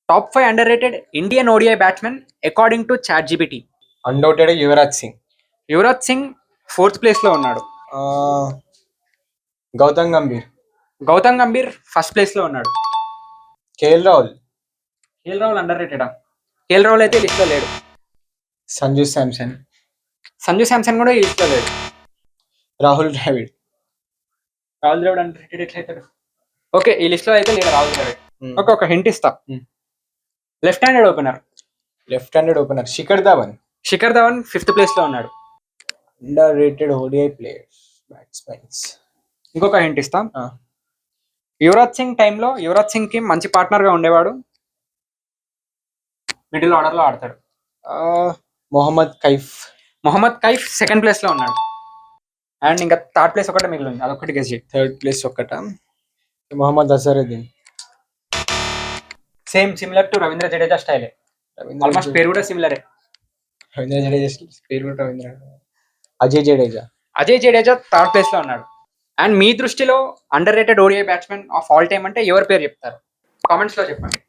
Top 5 underrated Indian ODI batsmen according to ChatGPT. Undoubted Yuvraj Singh. Yuvraj Singh 4th ప్లేస్లో ఉన్నాడు. Gautam Gambhir. Gautam Gambhir 1st ప్లేస్లో ఉన్నాడు. KL Rahul. KL Rahul under రేటెడా? KL Rahul అయితే లిస్ట్లో లేడు. సంజు శాంసన్. సంజు శాంసన్ కూడా ఈ లిస్ట్లో లేడు. రాహుల్ ద్రావిడ్. రాహుల్ ద్రావిడ్ అండర్ రేటెడ్ ఎట్లయితాడు? ఓకే, ఈ లిస్ట్లో అయితే లేదు రాహుల్ ద్రావిడ్. ఓకే, ఒక హింట్ ఇస్తా. Left handed opener. Left handed opener Shikhar Dhawan. Shikhar Dhawan 5th ప్లేస్లో ఉన్నాడు. Under rated ODI players batsmens. ఇంకొక హింట్ ఇస్తాం. యువరాజ్ సింగ్ టైంలో యువరాజ్ సింగ్ కి మంచి పార్ట్నర్ గా ఉండేవాడు. మిడిల్ ఆర్డర్ లో ఆడతాడు. మొహమ్మద్ కైఫ్. మొహమ్మద్ కైఫ్ 2nd ప్లేస్ లో ఉన్నాడు. అండ్ ఇంకా 3rd ప్లేస్ ఒకటే మిగిలింది, అదొకటి గెస్ చేయి. 3rd ప్లేస్ ఒక్కట. Mohammad Azharuddin. Same similar to Ravindra Jadeja స్టైలే. ఆల్మోస్ట్ పేరు కూడా సిమిలరే. రవీంద్ర జడేజా పేరు కూడా రవీంద్ర. అజయ్ జడేజా. అజయ్ జడేజా 3rd ప్లేస్ లో ఉన్నాడు. అండ్ మీ దృష్టిలో under rated ODI batsmen of all time అంటే ఎవరి పేరు చెప్తారు? కామెంట్స్ లో చెప్పండి.